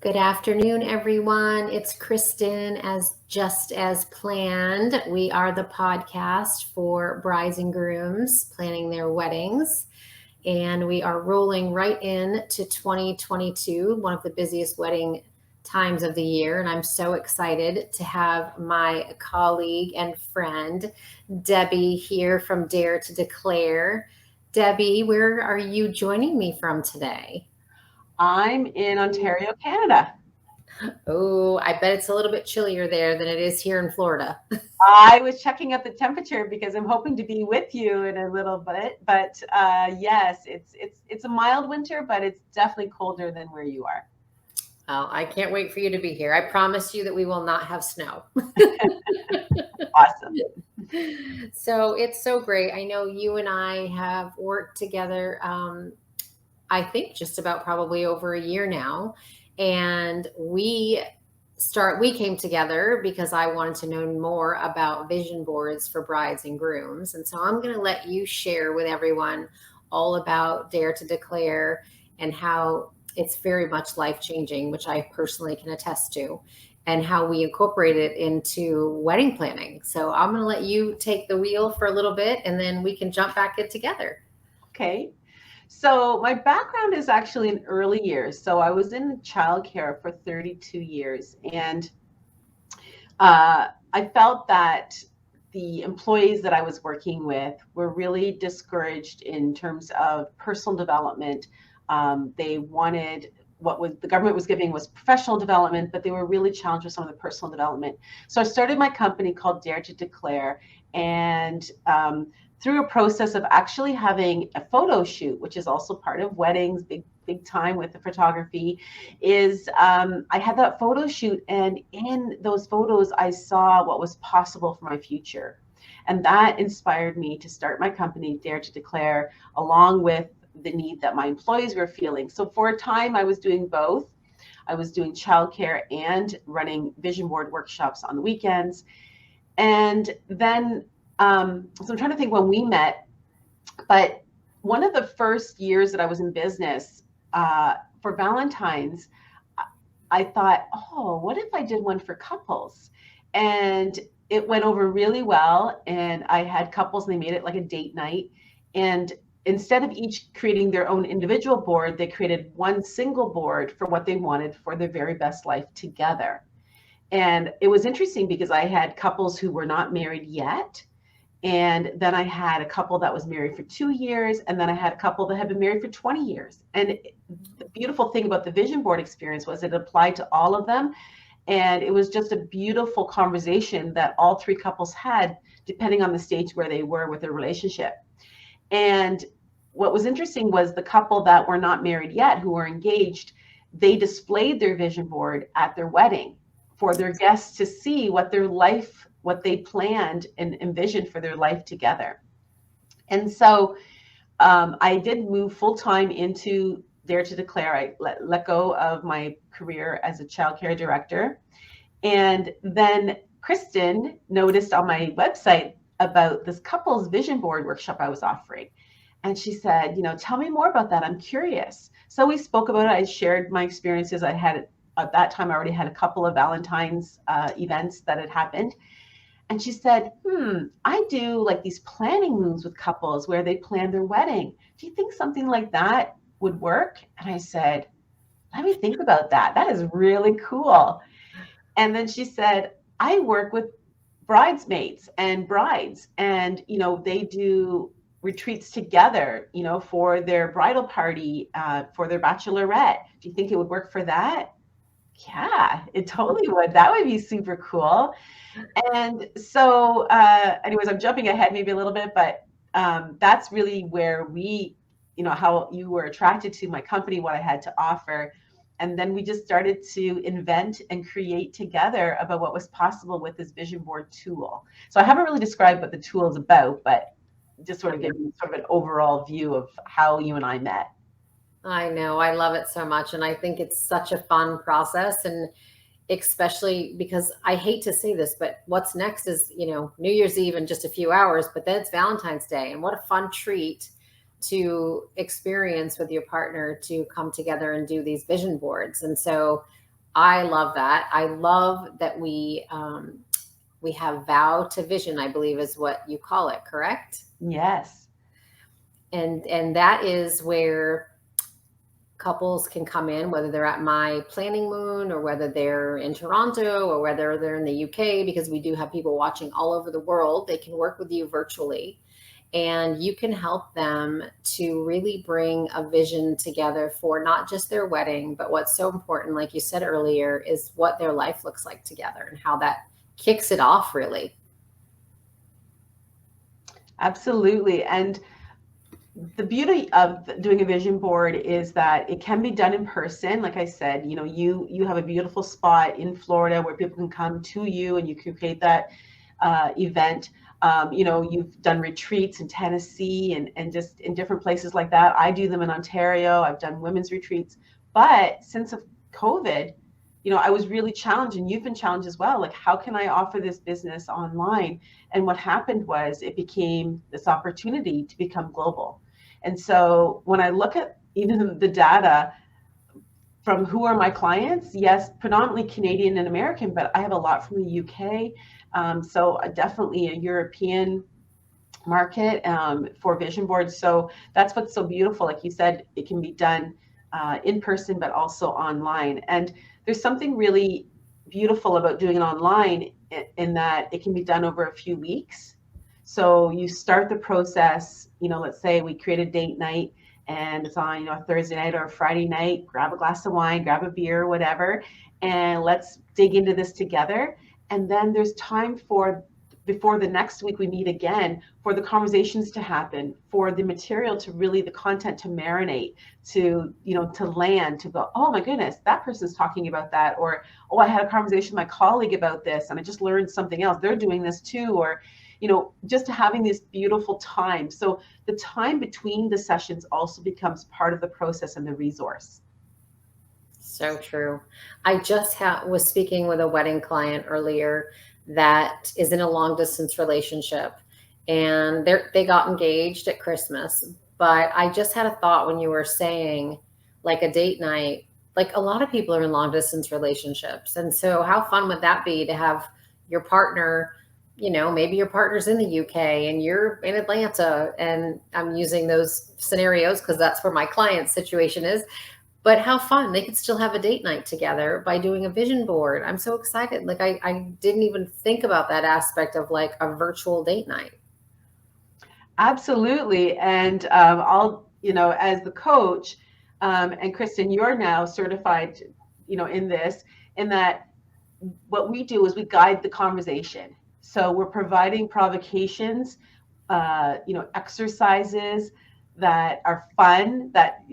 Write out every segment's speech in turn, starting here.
Good afternoon, everyone. It's Kristen, just as planned. We are the podcast for brides and grooms planning their weddings, and we are rolling right into 2022, one of the busiest wedding times of the year. And I'm so excited to have my colleague and friend, Debbi, here from Dare to Declare. Debbi, where are you joining me from today? I'm in Ontario, Canada. Oh, I bet it's a little bit chillier there than it is here in Florida. I was checking out the temperature because I'm hoping to be with you in a little bit. But yes, it's a mild winter, but it's definitely colder than where you are. Oh, I can't wait for you to be here. I promise you that we will not have snow. Awesome. So it's so great. I know you and I have worked together, I think just about probably over a year now. And we came together because I wanted to know more about vision boards for brides and grooms. And so I'm going to let you share with everyone all about Dare to Declare and how it's very much life changing, which I personally can attest to, and how we incorporate it into wedding planning. So I'm going to let you take the wheel for a little bit and then we can jump back in together. Okay. So my background is actually in early years. So I was in childcare for 32 years, and I felt that the employees that I was working with were really discouraged in terms of personal development. They wanted what was the government was giving was professional development, but they were really challenged with some of the personal development. So I started my company called Dare to Declare, and through a process of actually having a photo shoot, which is also part of weddings, big time with the photography, is I had that photo shoot, and in those photos, I saw what was possible for my future. And that inspired me to start my company, Dare to Declare, along with the need that my employees were feeling. So for a time, I was doing both. I was doing childcare and running vision board workshops on the weekends. And then, so I'm trying to think when we met, but one of the first years that I was in business, for Valentine's, I thought, oh, what if I did one for couples? And it went over really well. And I had couples and they made it like a date night. And instead of each creating their own individual board, they created one single board for what they wanted for their very best life together. And it was interesting because I had couples who were not married yet. And then I had a couple that was married for 2 years. And then I had a couple that had been married for 20 years. And the beautiful thing about the vision board experience was it applied to all of them. And it was just a beautiful conversation that all three couples had, depending on the stage where they were with their relationship. And what was interesting was the couple that were not married yet, who were engaged, they displayed their vision board at their wedding for their guests to see what their life, what they planned and envisioned for their life together. And so I did move full time into Dare to Declare. I let go of my career as a childcare director. And then Kristen noticed on my website about this couple's vision board workshop I was offering. And she said, tell me more about that. I'm curious. So we spoke about it. I shared my experiences. I had at that time, I already had a couple of Valentine's events that had happened. And she said, I do like these planning rooms with couples where they plan their wedding. Do you think something like that would work? And I said, let me think about that. That is really cool. And then she said, I work with bridesmaids and brides, and they do retreats together, for their bridal party, for their bachelorette. Do you think it would work for that? Yeah, it totally would. That would be super cool. And so, anyways, I'm jumping ahead maybe a little bit, but that's really where how you were attracted to my company, what I had to offer. And then we just started to invent and create together about what was possible with this vision board tool. So I haven't really described what the tool is about, but just sort of give you sort of an overall view of how you and I met. I know. I love it so much. And I think it's such a fun process. And especially because I hate to say this, but what's next is, New Year's Eve in just a few hours, but then it's Valentine's Day. And what a fun treat to experience with your partner to come together and do these vision boards. And so I love that. I love that we have vow to vision, I believe is what you call it, correct? Yes. And that is where couples can come in, whether they're at my planning moon or whether they're in Toronto or whether they're in the UK, because we do have people watching all over the world. They can work with you virtually and you can help them to really bring a vision together for not just their wedding, but what's so important, like you said earlier, is what their life looks like together and how that kicks it off, really. Absolutely. And the beauty of doing a vision board is that it can be done in person. Like I said, you have a beautiful spot in Florida where people can come to you and you can create that event. You've done retreats in Tennessee and just in different places like that. I do them in Ontario. I've done women's retreats. But since of COVID, I was really challenged, and you've been challenged as well. Like, how can I offer this business online? And what happened was it became this opportunity to become global. And so when I look at even the data from who are my clients, yes, predominantly Canadian and American, but I have a lot from the UK. So definitely a European market for vision boards. So that's what's so beautiful. Like you said, it can be done in person, but also online. And there's something really beautiful about doing it online in that it can be done over a few weeks. So you start the process, let's say we create a date night and it's on, a Thursday night or a Friday night, grab a glass of wine, grab a beer, whatever, and let's dig into this together. And then there's time before the next week we meet again, for the conversations to happen, for the material to really, the content to marinate, to land, to go, oh my goodness, that person's talking about that, or oh, I had a conversation with my colleague about this and I just learned something else, they're doing this too, or just having this beautiful time. So the time between the sessions also becomes part of the process and the resource. So true. I just was speaking with a wedding client earlier that is in a long distance relationship, and they got engaged at Christmas. But I just had a thought when you were saying like a date night, like a lot of people are in long distance relationships. And so how fun would that be to have your partner, maybe your partner's in the UK and you're in Atlanta, and I'm using those scenarios because that's where my client's situation is. But how fun, they could still have a date night together by doing a vision board. I'm so excited. Like I didn't even think about that aspect of like a virtual date night. Absolutely. And as the coach, and Kristen, you're now certified, in this, in that what we do is we guide the conversation. So we're providing provocations, exercises that are fun, that,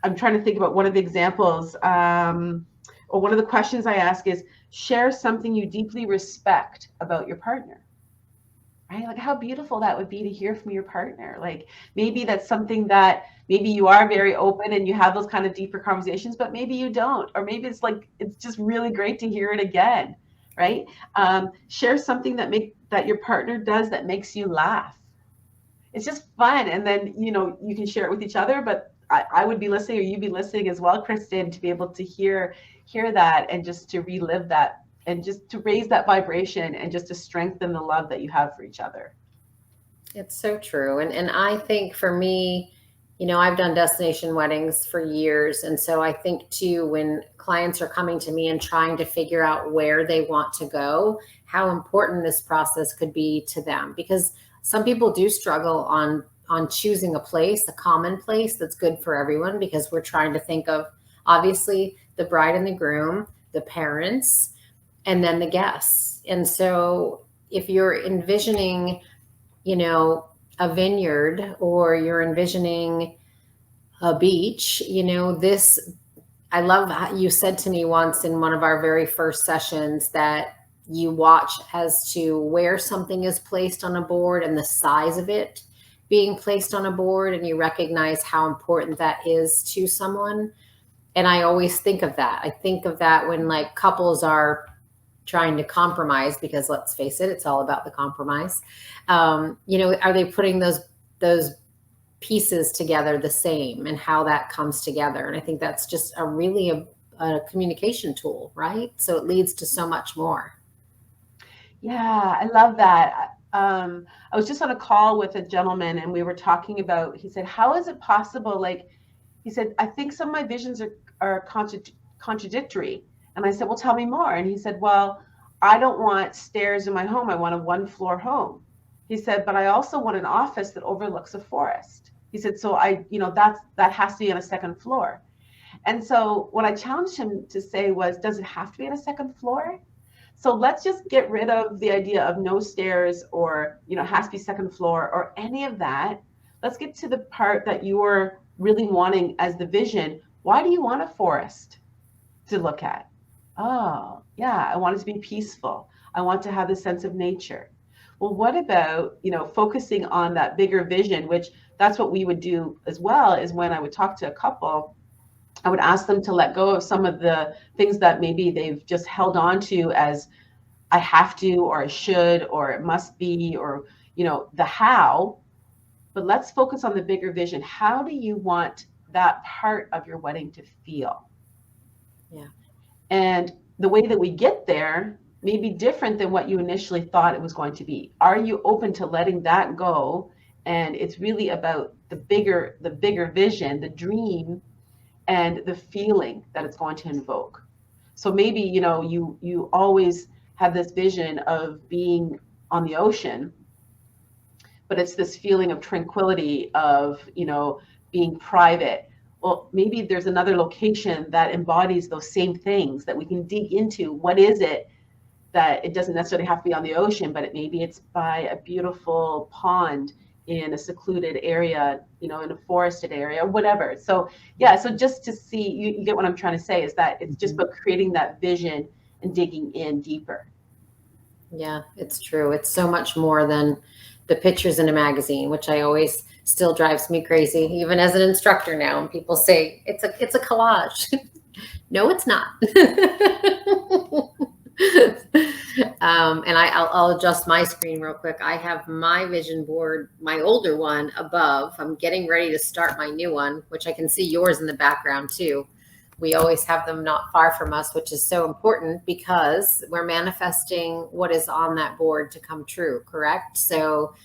I'm trying to think about one of the examples, or one of the questions I ask is, share something you deeply respect about your partner. Right? Like, how beautiful that would be to hear from your partner. Like, maybe that's something that maybe you are very open and you have those kind of deeper conversations, but maybe you don't. Or maybe it's like, it's just really great to hear it again, right? Share something that your partner does that makes you laugh. It's just fun. And then, you can share it with each other, but I would be listening, or you'd be listening as well, Kristen, to be able to hear that and just to relive that and just to raise that vibration and just to strengthen the love that you have for each other. It's so true. And I think for me, I've done destination weddings for years. And so I think too, when clients are coming to me and trying to figure out where they want to go, how important this process could be to them. Because some people do struggle on choosing a place, a common place that's good for everyone, because we're trying to think of obviously the bride and the groom, the parents, and then the guests. And so if you're envisioning, a vineyard, or you're envisioning a beach, I love how you said to me once in one of our very first sessions that you watch as to where something is placed on a board and the size of it being placed on a board, and you recognize how important that is to someone. And I always think of that. I think of that when like couples are trying to compromise, because let's face it, it's all about the compromise. Are they putting those pieces together the same, and how that comes together? And I think that's just a really a communication tool, right? So it leads to so much more. Yeah, I love that. I was just on a call with a gentleman and we were talking about, he said, how is it possible? Like, he said, I think some of my visions are contradictory. And I said, well, tell me more. And he said, well, I don't want stairs in my home. I want a one floor home. He said, but I also want an office that overlooks a forest. He said, so that has to be on a second floor. And so what I challenged him to say was, does it have to be on a second floor? So let's just get rid of the idea of no stairs or, it has to be second floor or any of that. Let's get to the part that you're really wanting as the vision. Why do you want a forest to look at? Oh, yeah, I want it to be peaceful. I want to have the sense of nature. Well, what about, focusing on that bigger vision, which that's what we would do as well, is when I would talk to a couple, I would ask them to let go of some of the things that maybe they've just held on to as I have to, or I should, or it must be, or, the how. But let's focus on the bigger vision. How do you want that part of your wedding to feel? Yeah. And the way that we get there may be different than what you initially thought it was going to be. Are you open to letting that go? And it's really about the bigger vision, the dream, and the feeling that it's going to invoke. So maybe, you always have this vision of being on the ocean, but it's this feeling of tranquility, of, being private. Well, maybe there's another location that embodies those same things that we can dig into. What is it that it doesn't necessarily have to be on the ocean, but maybe it's by a beautiful pond in a secluded area, in a forested area, whatever. So yeah, so just to see, you get what I'm trying to say, is that it's just about creating that vision and digging in deeper. Yeah, it's true. It's so much more than the pictures in a magazine, which I always still drives me crazy, even as an instructor now. And people say it's a collage. No, it's not. And I'll adjust my screen real quick. I have my vision board, my older one, above. I'm getting ready to start my new one, which I can see yours in the background too. We always have them not far from us, which is so important because we're manifesting what is on that board to come true, correct? So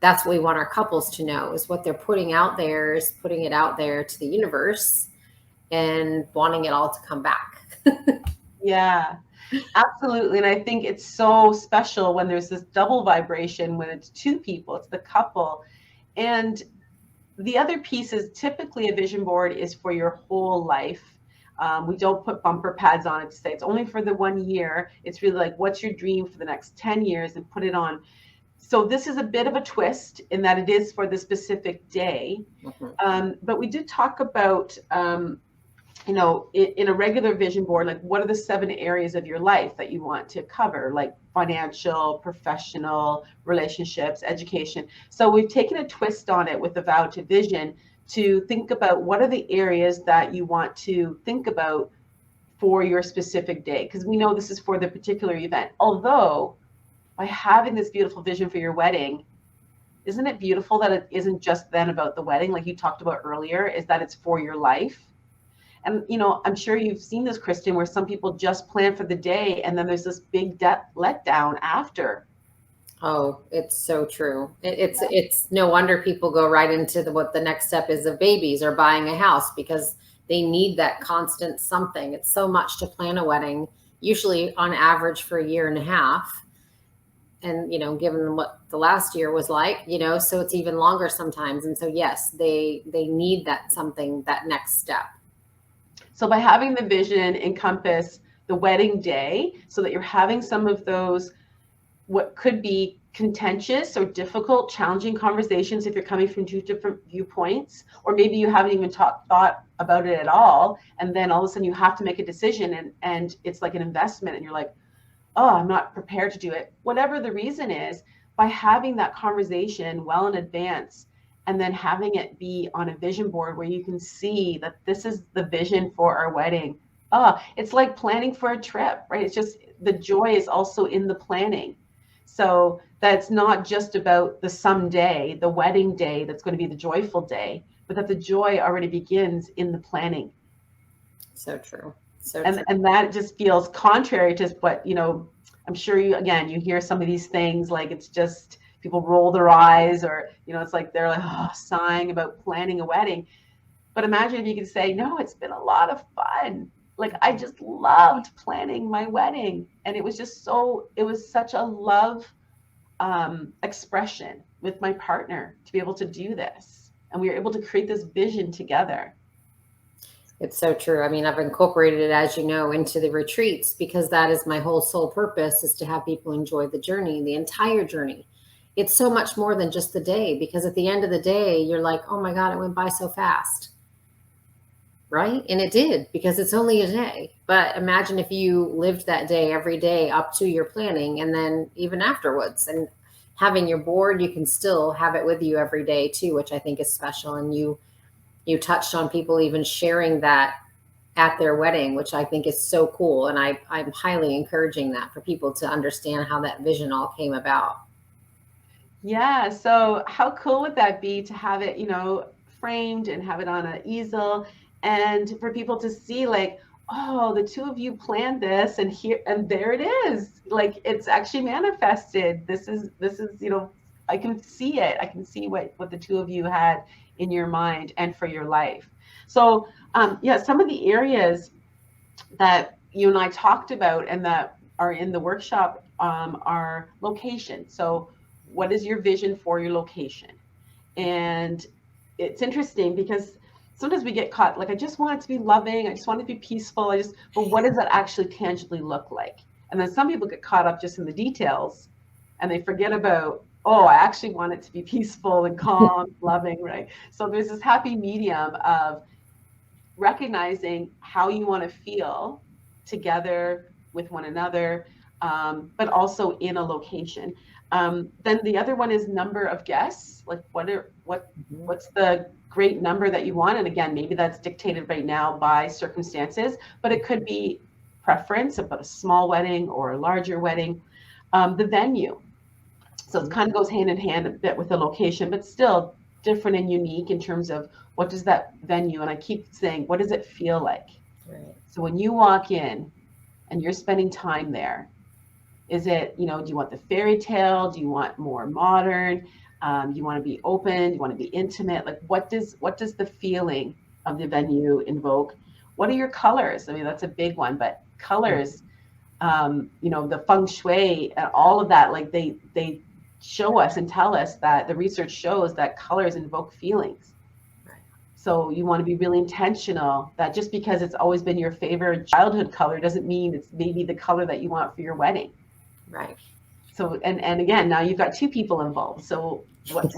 that's what we want our couples to know, is what they're putting out there is putting it out there to the universe and wanting it all to come back. Yeah, absolutely. And I think it's so special when there's this double vibration, when it's two people, it's the couple. And the other piece is, typically a vision board is for your whole life. We don't put bumper pads on it to say it's only for the 1 year. It's really like, what's your dream for the next 10 years, and put it on. So this is a bit of a twist in that it is for the specific day. Mm-hmm. But we do talk about, in a regular vision board, like, what are the 7 areas of your life that you want to cover, like financial, professional, relationships, education. So we've taken a twist on it with the vow to vision, to think about what are the areas that you want to think about for your specific day, because we know this is for the particular event. Although, by having this beautiful vision for your wedding, isn't it beautiful that it isn't just then about the wedding, like you talked about earlier, is that it's for your life? And, I'm sure you've seen this, Kristen, where some people just plan for the day and then there's this big letdown after. Oh, it's so true. It's no wonder people go right into what the next step is of babies or buying a house, because they need that constant something. It's so much to plan a wedding, usually on average for 1.5 years. And, given what the last year was like, so it's even longer sometimes. And so, yes, they need that something, that next step. So by having the vision encompass the wedding day, so that you're having some of those, what could be contentious or difficult, challenging conversations if you're coming from 2 different viewpoints, or maybe you haven't even thought about it at all. And then all of a sudden you have to make a decision, and it's like an investment, and you're like, oh, I'm not prepared to do it. Whatever the reason is, by having that conversation well in advance, and then having it be on a vision board where you can see that this is the vision for our wedding. It's like planning for a trip, right? It's just, the joy is also in the planning. So that's not just about the someday, the wedding day, that's going to be the joyful day, but that the joy already begins in the planning. So true. So true. And that just feels contrary to what, I'm sure you hear some of these things, like it's just people roll their eyes, or, it's like they're like, oh, sighing about planning a wedding. But imagine if you could say, no, it's been a lot of fun. Like, I just loved planning my wedding. And it was such a love expression with my partner to be able to do this. And we were able to create this vision together. It's so true. I mean, I've incorporated it, as you know, into the retreats, because that is my whole sole purpose, is to have people enjoy the journey, the entire journey. It's so much more than just the day, because at the end of the day, you're like, oh my God, it went by so fast. Right? And it did, because it's only a day. But imagine if you lived that day every day up to your planning, and then even afterwards. And having your board, you can still have it with you every day too, which I think is special. And you touched on people even sharing that at their wedding, which I think is so cool. And I'm highly encouraging that for people to understand how that vision all came about. Yeah. So how cool would that be to have it, framed and have it on an easel, and for people to see, like, oh, the two of you planned this, and there it is. Like, it's actually manifested. This is, I can see it. I can see what the two of you had in your mind and for your life. So, some of the areas that you and I talked about and that are in the workshop are location. So, what is your vision for your location? And it's interesting because sometimes we get caught, like, I just want it to be loving, I just want it to be peaceful, but what does that actually tangibly look like? And then some people get caught up just in the details, and they forget about, oh, I actually want it to be peaceful and calm, loving, right? So there's this happy medium of recognizing how you want to feel together with one another, but also in a location. Then the other one is number of guests. Like, what's the great number that you want? And again, maybe that's dictated right now by circumstances, but it could be preference about a small wedding or a larger wedding. The venue. So it kind of goes hand in hand a bit with the location, but still different and unique in terms of what does that venue, and I keep saying, what does it feel like? Right. So when you walk in and you're spending time there, is it, do you want the fairy tale? Do you want more modern? Do you want to be open? Do you want to be intimate? Like, what does the feeling of the venue invoke? What are your colors? I mean, that's a big one, but colors, the feng shui and all of that, like they show us and tell us that the research shows that colors invoke feelings. So you want to be really intentional, that just because it's always been your favorite childhood color doesn't mean it's maybe the color that you want for your wedding. Right. So, and again, now you've got two people involved. So what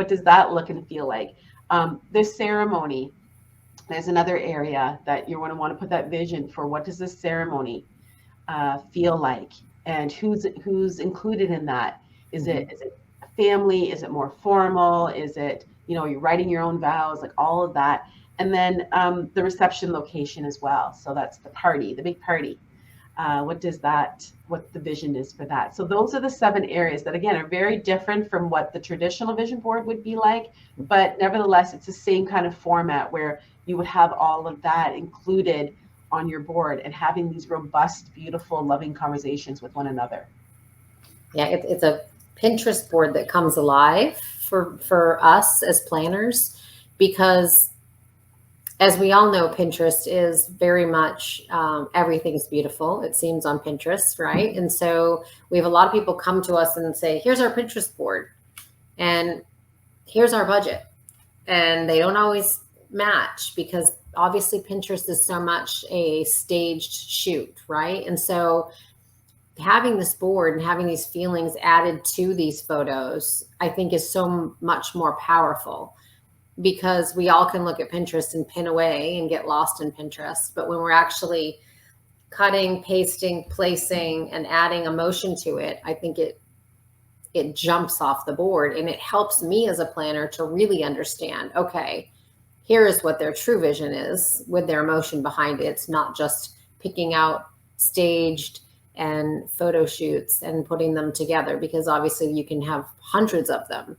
does that look and feel like? The ceremony, there's another area that you're going to want to put that vision for. What does this ceremony feel like? And who's included in that? Is it family? Is it more formal? Is it, you're writing your own vows, like all of that. And then the reception location as well. So that's the party, the big party. What the vision is for that. So those are the 7 areas that, again, are very different from what the traditional vision board would be like, but nevertheless, it's the same kind of format where you would have all of that included on your board and having these robust, beautiful, loving conversations with one another. Yeah, it's a Pinterest board that comes alive for us as planners, because as we all know, Pinterest is very much everything's beautiful, it seems, on Pinterest, right? And so we have a lot of people come to us and say, here's our Pinterest board and here's our budget. And they don't always match, because obviously Pinterest is so much a staged shoot, right? And so having this board and having these feelings added to these photos, I think, is so much more powerful, because we all can look at Pinterest and pin away and get lost in Pinterest. But when we're actually cutting, pasting, placing, and adding emotion to it, I think it jumps off the board, and it helps me as a planner to really understand, okay, here is what their true vision is with their emotion behind it. It's not just picking out staged and photo shoots and putting them together, because obviously you can have hundreds of them,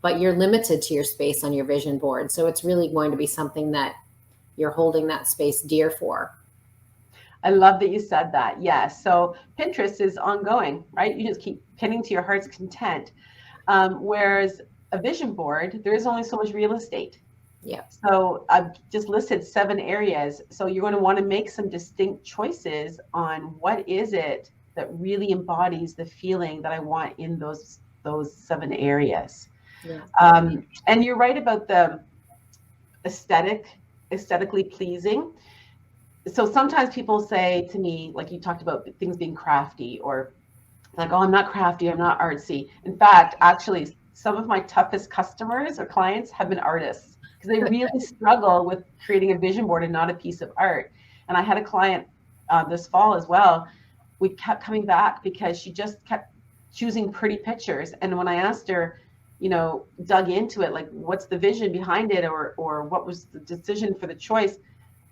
but you're limited to your space on your vision board. So it's really going to be something that you're holding that space dear for. I love that you said that. Yes. So Pinterest is ongoing, right? You just keep pinning to your heart's content. Whereas a vision board, there is only so much real estate. Yeah. So I've just listed 7 areas. So you're going to want to make some distinct choices on what is it that really embodies the feeling that I want in those 7 areas. Yeah. And you're right about the aesthetically pleasing. So sometimes people say to me, like you talked about things being crafty, or like, oh, I'm not crafty, I'm not artsy. In fact, actually, some of my toughest customers or clients have been artists because they really struggle with creating a vision board and not a piece of art. And I had a client this fall as well. We kept coming back because she just kept choosing pretty pictures. And when I asked her, dug into it, like, what's the vision behind it, or what was the decision for the choice?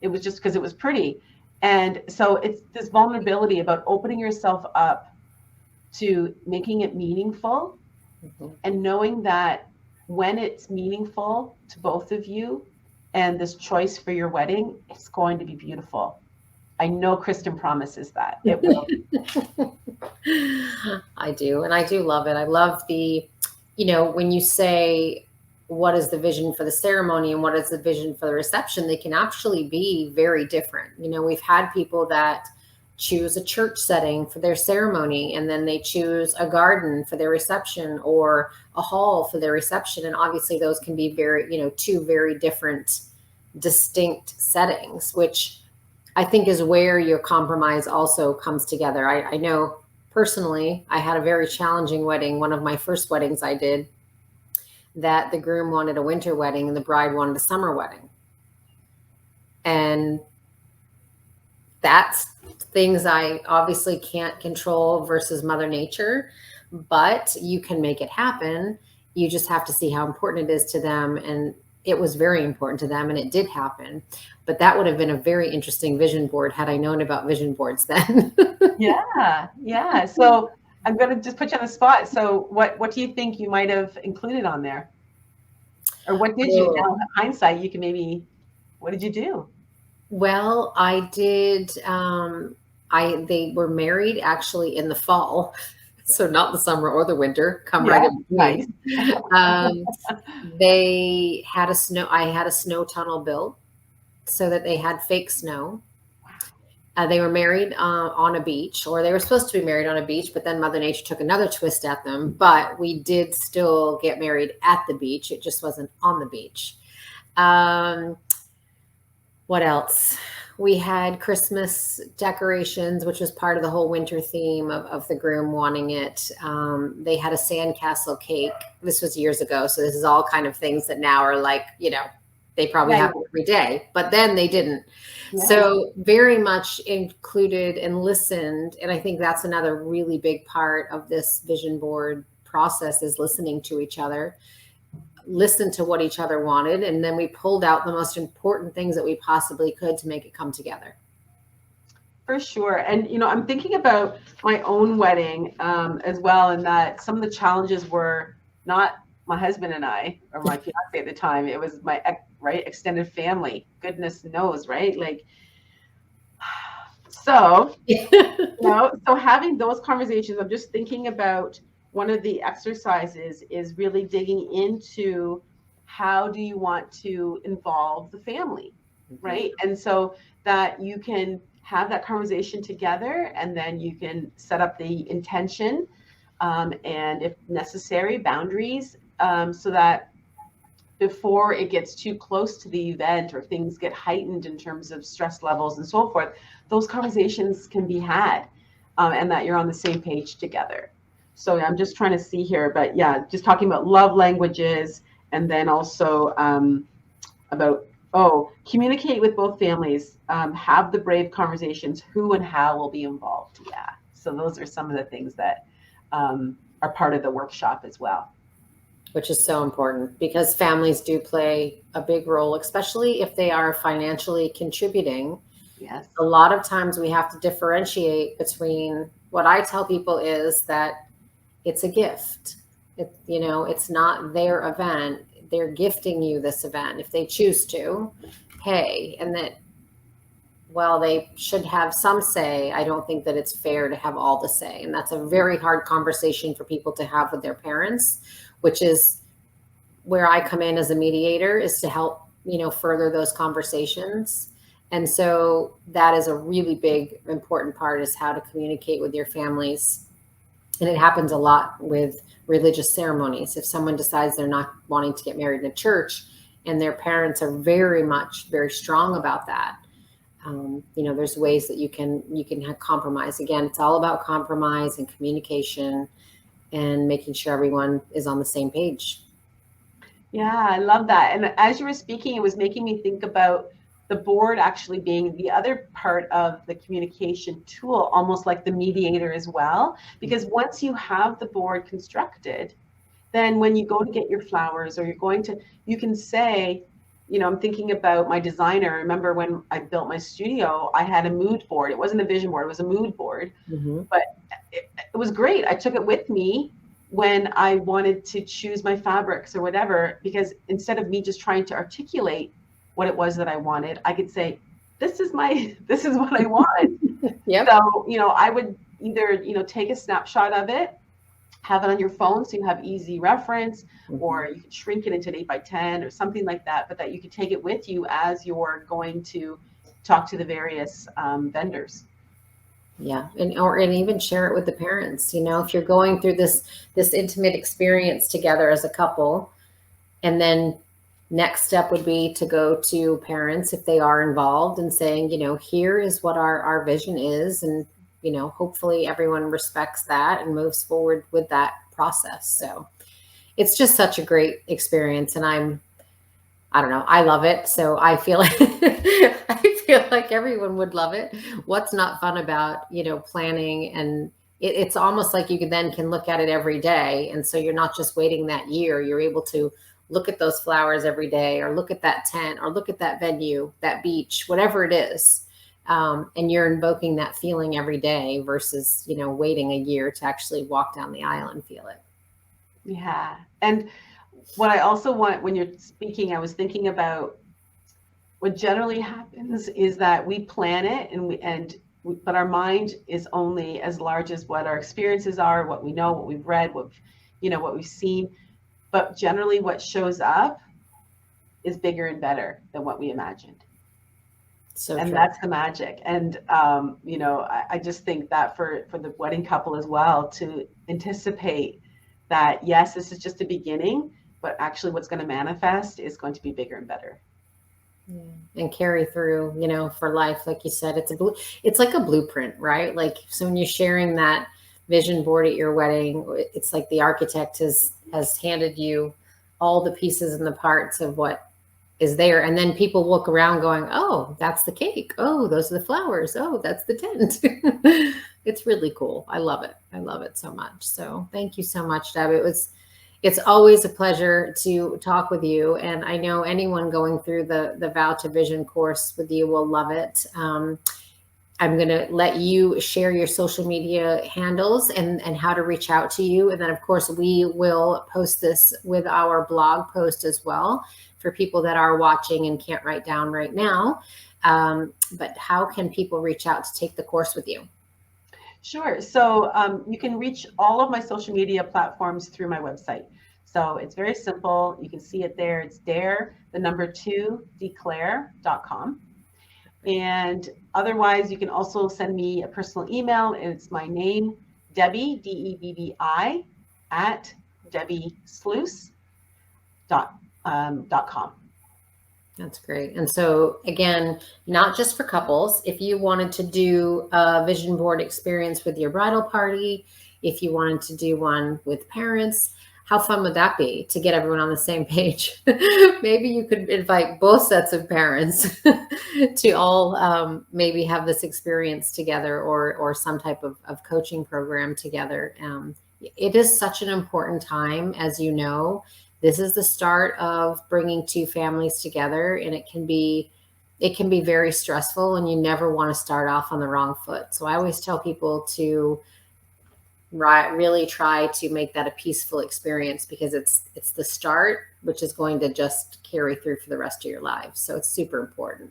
It was just because it was pretty. And so it's this vulnerability about opening yourself up to making it meaningful, and knowing that when it's meaningful to both of you and this choice for your wedding, it's going to be beautiful. I know Kristen promises that it will. I do. And I do love it. I love when you say, what is the vision for the ceremony and what is the vision for the reception, they can actually be very different. We've had people that choose a church setting for their ceremony, and then they choose a garden for their reception or a hall for their reception. And obviously those can be two very different, distinct settings, which I think is where your compromise also comes together. I know personally, I had a very challenging wedding. One of my first weddings I did, that the groom wanted a winter wedding and the bride wanted a summer wedding. And that's things I obviously can't control versus Mother Nature, but you can make it happen. You just have to see how important it is to them. And it was very important to them, and it did happen. But that would have been a very interesting vision board had I known about vision boards then. Yeah. So I'm going to just put you on the spot. So what do you think you might have included on there? Or what did you, now in hindsight, what did you do? Well, I did. They were married actually in the fall, so not the summer or the winter. Right in between. Nice. They had I had a snow tunnel built so that they had fake snow. They were married on a beach, or they were supposed to be married on a beach, but then Mother Nature took another twist at them. But we did still get married at the beach. It just wasn't on the beach. What else? We had Christmas decorations, which was part of the whole winter theme of the groom wanting it. They had a sandcastle cake. This was years ago. So this is all kind of things that now are like, they probably have it every day, but then they didn't. Yeah. So very much included and listened. And I think that's another really big part of this vision board process, is listening to each other, listen to what each other wanted. And then we pulled out the most important things that we possibly could to make it come together. For sure. And, I'm thinking about my own wedding as well, in that some of the challenges were not my husband and I, or my fiance at the time. It was my extended family. Goodness knows, right? Like, so, so having those conversations, I'm just thinking about one of the exercises is really digging into how do you want to involve the family, right? And so that you can have that conversation together, and then you can set up the intention and, if necessary, boundaries, so that before it gets too close to the event or things get heightened in terms of stress levels and so forth, those conversations can be had, and that you're on the same page together. So I'm just trying to see here, but yeah, just talking about love languages, and then also about, communicate with both families, have the brave conversations, who and how will be involved. Yeah. So those are some of the things that are part of the workshop as well. Which is so important, because families do play a big role, especially if they are financially contributing. Yes. A lot of times we have to differentiate between, what I tell people is that it's a gift. It's not their event. They're gifting you this event if they choose to pay, and that while they should have some say, I don't think that it's fair to have all the say. And that's a very hard conversation for people to have with their parents, which is where I come in as a mediator, is to help, further those conversations. And so that is a really big, important part, is how to communicate with your families. And it happens a lot with religious ceremonies. If someone decides they're not wanting to get married in a church and their parents are very strong about that, there's ways that you can have compromise. Again, it's all about compromise and communication and making sure everyone is on the same page. Yeah, I love that. And as you were speaking, it was making me think about the board actually being the other part of the communication tool, almost like the mediator as well. Because once you have the board constructed, then when you go to get your flowers, or you can say, I'm thinking about my designer. I remember when I built my studio, I had a mood board. It wasn't a vision board, it was a mood board. Mm-hmm. But it was great. I took it with me when I wanted to choose my fabrics or whatever, because instead of me just trying to articulate what it was that I wanted, I could say, this is what I want. Yep. So, I would either, take a snapshot of it, have it on your phone so you have easy reference, or you can shrink it into an 8x10 or something like that, but that you can take it with you as you're going to talk to the various vendors. Yeah. And even share it with the parents. If you're going through this intimate experience together as a couple, and then next step would be to go to parents if they are involved and saying, here is what our vision is. And, hopefully everyone respects that and moves forward with that process. So it's just such a great experience. And I don't know, I love it. So I feel like everyone would love it. What's not fun about, planning, and it's almost like you can look at it every day. And so you're not just waiting that year, you're able to look at those flowers every day, or look at that tent, or look at that venue, that beach, whatever it is. And you're invoking that feeling every day versus, waiting a year to actually walk down the aisle and feel it. Yeah. And what I also want, when you're speaking, I was thinking about what generally happens is that we plan it but our mind is only as large as what our experiences are, what we know, what we've read, what we've seen. But generally what shows up is bigger and better than what we imagined. So and true. That's the magic. And I just think that for the wedding couple as well, to anticipate that, yes, this is just a beginning, but actually what's going to manifest is going to be bigger and better. Yeah. And carry through, for life. Like you said, it's like a blueprint, right? Like, so when you're sharing that vision board at your wedding, it's like the architect has handed you all the pieces and the parts of what is there. And then people look around going, oh, that's the cake. Oh, those are the flowers. Oh, that's the tent. It's really cool. I love it. I love it so much. So thank you so much, Deb. It's always a pleasure to talk with you. And I know anyone going through the Vow to Vision course with you will love it. I'm going to let you share your social media handles and how to reach out to you. And then, of course, we will post this with our blog post as well for people that are watching and can't write down right now. But how can people reach out to take the course with you? Sure. So you can reach all of my social media platforms through my website. So it's very simple. You can see it there. It's Declare.com. And otherwise, you can also send me a personal email. It's my name, Debbi, Debbi, at DebbiSluys.com. That's great. And so again, not just for couples, if you wanted to do a vision board experience with your bridal party, if you wanted to do one with parents, how fun would that be to get everyone on the same page? Maybe you could invite both sets of parents to all maybe have this experience together, or some type of coaching program together. It is such an important time, as you know. This is the start of bringing two families together, and it can be very stressful, and you never want to start off on the wrong foot. So I always tell people to really try to make that a peaceful experience, because it's the start, which is going to just carry through for the rest of your lives. So it's super important.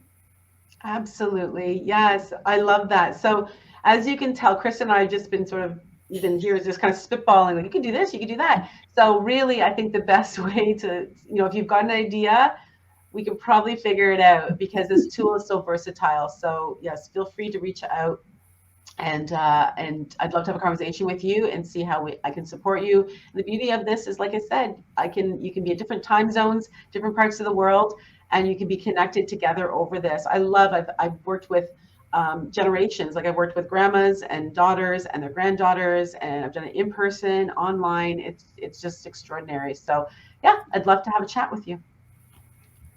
Absolutely. Yes, I love that. So as you can tell, Chris and I have just been sort of even here just kind of spitballing, like you can do this, you can do that. So really, I think the best way to, if you've got an idea, we can probably figure it out because this tool is so versatile. So yes, feel free to reach out, and I'd love to have a conversation with you and see how I can support you. And the beauty of this is, like I said, you can be at different time zones, different parts of the world, and you can be connected together over this. I've worked with generations, like I've worked with grandmas and daughters and their granddaughters, and I've done it in person, online. It's just extraordinary. So yeah, I'd love to have a chat with you.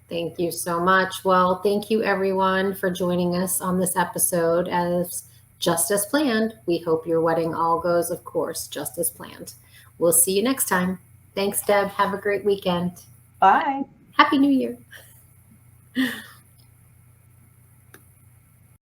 Thank you so much. Well, thank you everyone for joining us on this episode. As just as planned, we hope your wedding all goes, of course, just as planned. We'll see you next time. Thanks, Deb. Have a great weekend. Bye. Happy New Year.